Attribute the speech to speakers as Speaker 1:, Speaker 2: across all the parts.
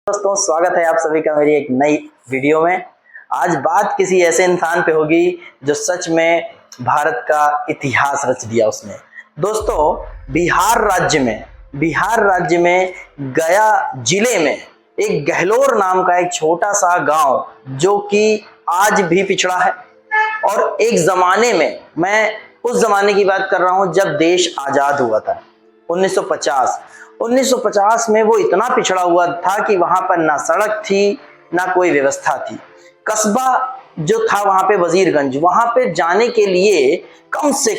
Speaker 1: दोस्तों, स्वागत है आप सभी का मेरी एक नई वीडियो में। आज बात किसी ऐसे इंसान पे होगी जो सच में भारत का इतिहास रच दिया उसने। दोस्तों, बिहार राज्य में गया जिले में एक गहलोर नाम का एक छोटा सा गांव जो कि आज भी पिछड़ा है। और एक जमाने में, मैं उस जमाने की बात कर रहा हूं जब देश आजाद हुआ था, 1950 में वो इतना पिछड़ा हुआ था कि वहां पर ना सड़क थी ना कोई व्यवस्था थी। कस्बा जो था वहां पे वजीरगंज, वहां पे जाने के लिए कम से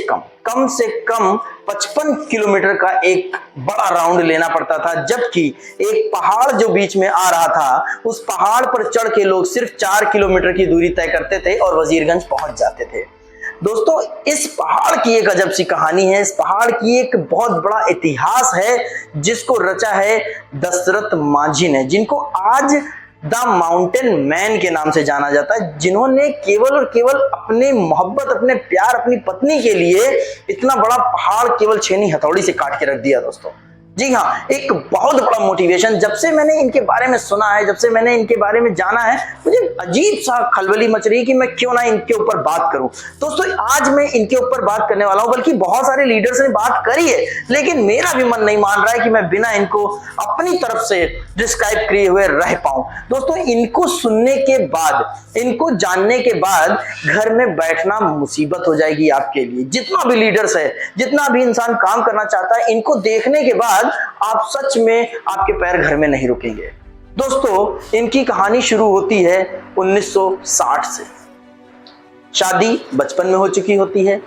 Speaker 1: कम 55 किलोमीटर का एक बड़ा राउंड लेना पड़ता था, जबकि एक पहाड़ जो बीच में आ रहा था उस पहाड़ पर चढ़ के लोग सिर्फ 4 किलोमीटर की दूरी तय करते थे और वजीरगंज पहुंच जाते थे। दोस्तों, इस पहाड़ की एक अजब सी कहानी है, इस पहाड़ की एक बहुत बड़ा इतिहास है जिसको रचा है दशरथ मांझी ने, जिनको आज द माउंटेन मैन के नाम से जाना जाता है, जिन्होंने केवल और केवल अपने मोहब्बत, अपने प्यार, अपनी पत्नी के लिए इतना बड़ा पहाड़ केवल छेनी हथौड़ी से काट के रख दिया। दोस्तों जी हाँ, एक बहुत बड़ा मोटिवेशन। जब से मैंने इनके बारे में सुना है, जब से मैंने इनके बारे में जाना है, मुझे अजीब सा खलबली मच रही है कि मैं क्यों ना इनके ऊपर बात करूं। दोस्तों, आज मैं इनके ऊपर बात करने वाला हूं, बल्कि बहुत सारे लीडर्स ने बात करी है, लेकिन मेरा भी मन नहीं मान रहा है कि मैं बिना इनको अपनी तरफ से डिस्क्राइब किए हुए रह पाऊं। दोस्तों, इनको सुनने के बाद, इनको जानने के बाद घर में बैठना मुसीबत हो जाएगी आपके लिए। जितना भी लीडर्स है, जितना भी इंसान काम करना चाहता है, इनको देखने के बाद आप सच में आपके पैर घर में नहीं रुकेंगे। दोस्तों, इनकी कहानी शुरू होती है 1960 से। शादी बचपन में हो चुकी होती है,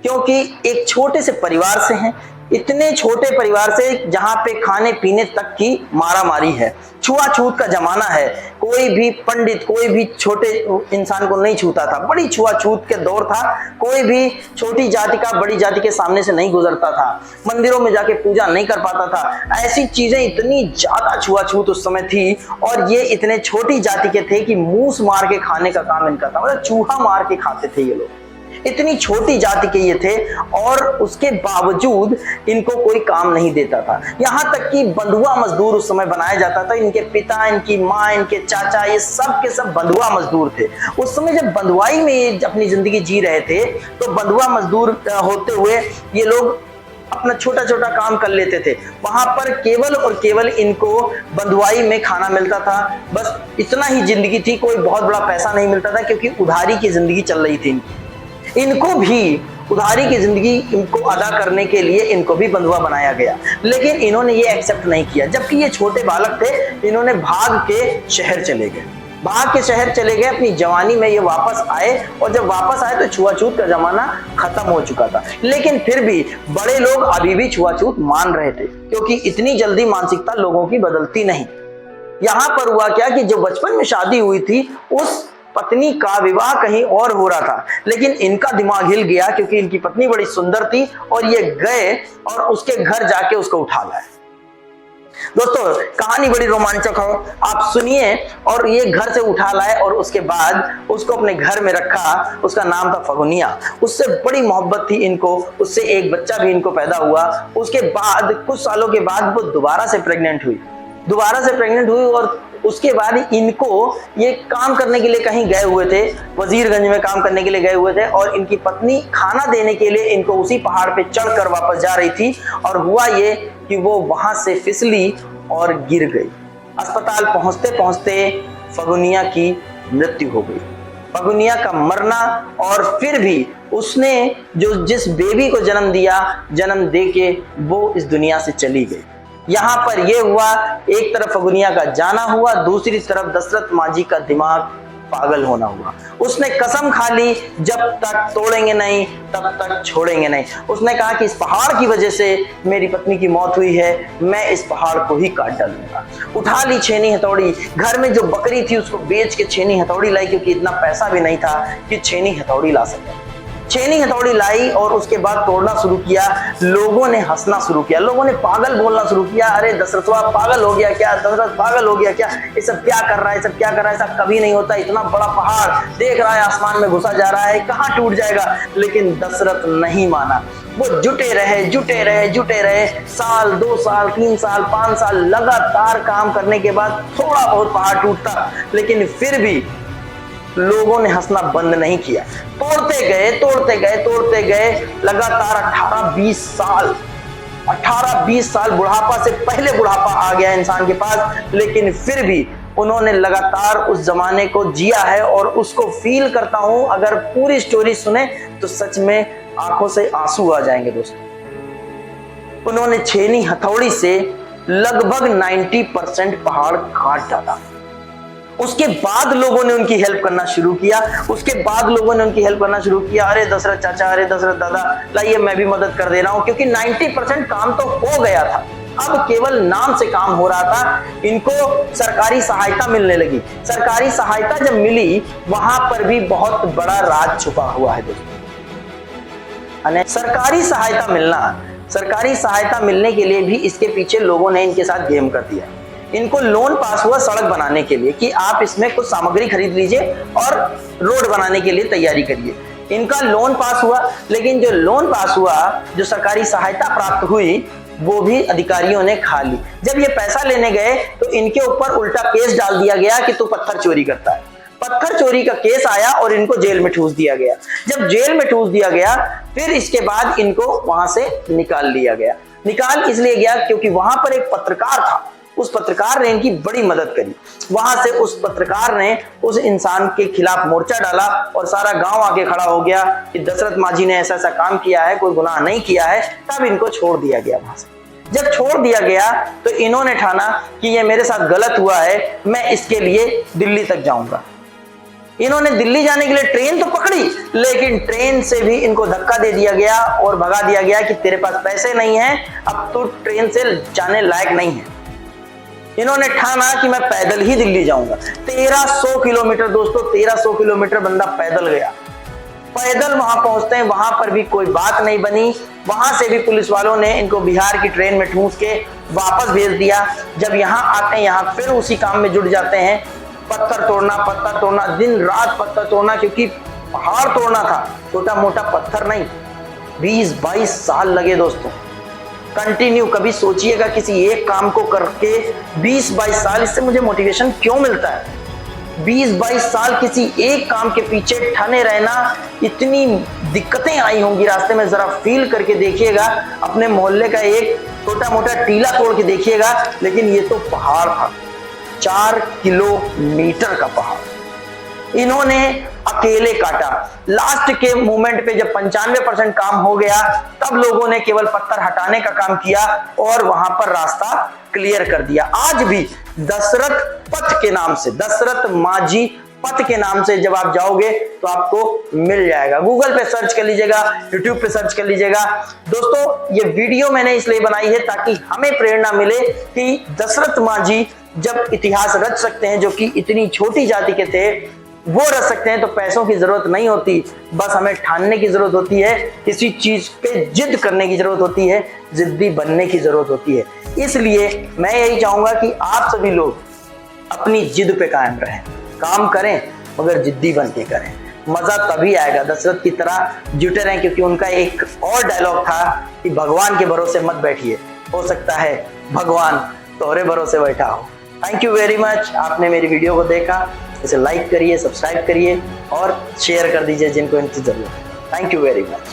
Speaker 1: क्योंकि एक छोटे से परिवार से हैं, इतने छोटे परिवार से जहां पे खाने पीने तक की मारामारी है, छुआछूत का जमाना है। कोई भी पंडित, कोई भी छोटे इंसान को नहीं छूता था, बड़ी छुआछूत के दौर था। कोई भी छोटी जाति का बड़ी जाति के सामने से नहीं गुजरता था, मंदिरों में जाके पूजा नहीं कर पाता था। ऐसी चीजें, इतनी ज्यादा छुआछूत उस समय थी, और ये इतने छोटी जाति के थे कि मूस मार के खाने का काम इनका था, मतलब चूहा मार के खाते थे ये लोग। इतनी छोटी जाति के ये थे, और उसके बावजूद इनको कोई काम नहीं देता था। यहां तक कि बंधुआ मजदूर उस समय बनाया जाता था। इनके पिता, इनकी माँ, इनके चाचा, ये सब के सब बंधुआ मजदूर थे। उस समय जब बंधुआई में अपनी जिंदगी जी रहे थे, तो बंधुआ मजदूर होते हुए ये लोग अपना छोटा छोटा काम कर लेते थे। वहां पर केवल और केवल इनको बंधुआई में खाना मिलता था, बस इतना ही जिंदगी थी। कोई बहुत बड़ा पैसा नहीं मिलता था, क्योंकि उधारी की जिंदगी चल रही थी। इनको भी उधारी की जिंदगी इनको अदा करने के लिए इनको भी बंधुआ बनाया गया, लेकिन इन्होंने ये एक्सेप्ट नहीं किया। जबकि ये छोटे बालक थे, इन्होंने भाग के शहर चले गए। अपनी जवानी में ये वापस आए, और जब वापस आए तो छुआछूत का जमाना खत्म हो चुका था। लेकिन फिर भी बड़े लोग अभी भी छुआछूत मान रहे थे, क्योंकि इतनी जल्दी मानसिकता लोगों की बदलती नहीं। यहां पर हुआ क्या कि जो बचपन में शादी हुई थी, उस पत्नी का विवाह कहीं और हो रहा था, लेकिन इनका दिमाग हिल गया, क्योंकि इनकी पत्नी बड़ी सुंदर थी, और ये गए और उसके घर जाके उसको उठा लाए। दोस्तों, कहानी बड़ी रोमांचक हो, आप सुनिए। और ये घर से उठा लाए और उसके बाद उसको अपने घर में रखा। उसका नाम था फगुनिया। उससे बड़ी मोहब्बत थी इनको, उससे एक बच्चा भी इनको पैदा हुआ। उसके बाद कुछ सालों के बाद वो दोबारा से प्रेग्नेंट हुई, और उसके बाद इनको, ये काम करने के लिए कहीं गए हुए थे, वजीरगंज में काम करने के लिए गए हुए थे, और इनकी पत्नी खाना देने के लिए इनको उसी पहाड़ पे चढ़कर वापस जा रही थी, और हुआ ये कि वो वहां से फिसली और गिर गई। अस्पताल पहुंचते पहुंचते फगुनिया की मृत्यु हो गई। फगुनिया का मरना, और फिर भी उसने जिस बेबी को जन्म दिया, जन्म दे के वो इस दुनिया से चली गई। यहां पर यह हुआ, एक तरफ फगुनिया का जाना हुआ, दूसरी तरफ दशरथ मांझी का दिमाग पागल होना हुआ। उसने कसम खा ली, जब तक तोड़ेंगे नहीं तब तक छोड़ेंगे नहीं। उसने कहा कि इस पहाड़ की वजह से मेरी पत्नी की मौत हुई है, मैं इस पहाड़ को ही काट डालूंगा। उठा ली छेनी हथौड़ी, घर में जो बकरी थी उसको बेच के छेनी हथौड़ी लाई, क्योंकि इतना पैसा भी नहीं था कि छेनी हथौड़ी ला सके। छेनी हथौड़ी लाई और उसके बाद तोड़ना शुरू किया। लोगों ने हंसना शुरू किया, लोगों ने पागल बोलना शुरू किया, अरे दशरथ पागल हो गया क्या, दशरथ पागल हो गया क्या, ये सब क्या कर रहा है, सब क्या कर रहा है, ऐसा कभी नहीं होता, इतना बड़ा पहाड़ देख रहा है आसमान में घुसा जा रहा है, कहाँ टूट जाएगा। लेकिन दशरथ नहीं माना, वो जुटे रहे। साल, 2 साल, 3 साल, 5 साल लगातार काम करने के बाद थोड़ा बहुत पहाड़ टूटता, लेकिन फिर भी लोगों ने हंसना बंद नहीं किया। तोड़ते गए लगातार 18-20 साल बुढ़ापा से पहले बुढ़ापा आ गया इंसान के पास, लेकिन फिर भी उन्होंने लगातार उस जमाने को जिया है। और उसको फील करता हूं, अगर पूरी स्टोरी सुने तो सच में आंखों से आंसू आ जाएंगे दोस्तों। उन्होंने छेनी हथौड़ी से लगभग 90% पहाड़ काट डाला। उसके बाद लोगों ने उनकी हेल्प करना शुरू किया, अरे दशरथ चाचा, अरे दशरथ दादा, लाइए मैं भी मदद कर दे रहा हूं, क्योंकि 90% काम तो हो गया था, अब केवल नाम से काम हो रहा था। इनको सरकारी सहायता मिलने लगी। सरकारी सहायता जब मिली, वहां पर भी बहुत बड़ा राज छुपा हुआ है दोस्तों। सरकारी सहायता मिलने के लिए भी इसके पीछे लोगों ने इनके साथ गेम कर दिया। इनको लोन पास हुआ सड़क बनाने के लिए कि आप इसमें कुछ सामग्री खरीद लीजिए और रोड बनाने के लिए तैयारी करिए। इनका लोन पास हुआ, लेकिन जो लोन पास हुआ, जो सरकारी सहायता प्राप्त हुई, वो भी अधिकारियों ने खा ली। जब ये पैसा लेने गए तो इनके ऊपर उल्टा केस डाल दिया गया कि तू पत्थर चोरी करता है। पत्थर चोरी का केस आया और इनको जेल में ठूस दिया गया। जब जेल में ठूस दिया गया, फिर इसके बाद इनको वहां से निकाल लिया गया। निकाल इसलिए गया क्योंकि वहां पर एक पत्रकार था, उस पत्रकार ने इनकी बड़ी मदद करी। वहां से उस पत्रकार ने उस इंसान के खिलाफ मोर्चा डाला और सारा गांव आके खड़ा हो गया कि दशरथ माझी ने ऐसा काम किया है, कोई गुनाह नहीं किया है। तब इनको छोड़ दिया गया। वहां से जब छोड़ दिया गया तो इन्होंने ठाना कि ये मेरे साथ गलत हुआ है, मैं इसके लिए दिल्ली तक जाऊंगा। इन्होंने दिल्ली जाने के लिए ट्रेन तो पकड़ी, लेकिन ट्रेन से भी इनको धक्का दे दिया गया और भगा दिया गया कि तेरे पास पैसे नहीं है, अब तू ट्रेन से जाने लायक नहीं है। इन्होंने ठाना कि मैं पैदल ही दिल्ली जाऊंगा। 1300 किलोमीटर दोस्तों, 1300 किलोमीटर बंदा पैदल गया। पैदल वहां पहुंचते हैं, वहां पर भी कोई बात नहीं बनी। वहां से भी पुलिस वालों ने इनको बिहार की ट्रेन में ठूंस के वापस भेज दिया। जब यहाँ आते हैं, यहाँ फिर उसी काम में जुट जाते हैं। पत्थर तोड़ना, दिन रात पत्थर तोड़ना, क्योंकि पहाड़ तोड़ना था, छोटा मोटा पत्थर नहीं। 20-22 साल लगे दोस्तों कंटिन्यू। कभी सोचिएगा किसी एक काम को करके 20-22 साल, इससे मुझे मोटिवेशन क्यों मिलता है। 20-22 साल किसी एक काम के पीछे ठने रहना, इतनी दिक्कतें आई होंगी रास्ते में, जरा फील करके देखिएगा। अपने मोहल्ले का एक छोटा मोटा टीला तोड़ के देखिएगा, लेकिन ये तो पहाड़ था, 4 किलोमीटर का पहाड़ इन्होंने अकेले काटा। लास्ट के मोमेंट पे जब 95% काम हो गया, तब लोगों ने केवल पत्थर हटाने का काम किया और वहां पर रास्ता क्लियर कर दिया। आज भी दशरथ पथ के नाम से, दशरथ माझी पथ के नाम से जब आप जाओगे तो आपको मिल जाएगा। गूगल पे सर्च कर लीजिएगा, यूट्यूब पे सर्च कर लीजिएगा। दोस्तों, ये वीडियो मैंने इसलिए बनाई है ताकि हमें प्रेरणा मिले कि दशरथ माझी जब इतिहास रच सकते हैं, जो कि इतनी छोटी जाति के थे, वो रच सकते हैं, तो पैसों की जरूरत नहीं होती, बस हमें ठानने की जरूरत होती है, किसी चीज पे जिद करने की जरूरत होती है, जिद्दी बनने की जरूरत होती है। इसलिए मैं यही चाहूंगा कि आप सभी लोग अपनी जिद पे कायम रहें, काम करें, मगर जिद्दी बन के करें। मजा तभी आएगा, दशरथ की तरह जुटे रहें, क्योंकि उनका एक और डायलॉग था कि भगवान के भरोसे मत बैठिए, हो सकता है भगवान तोहरे भरोसे बैठा हो। Thank you very much. आपने मेरी वीडियो को देखा, इसे लाइक करिए, सब्सक्राइब करिए और शेयर कर दीजिए जिनको इनकी जरूरत है। Thank you very much.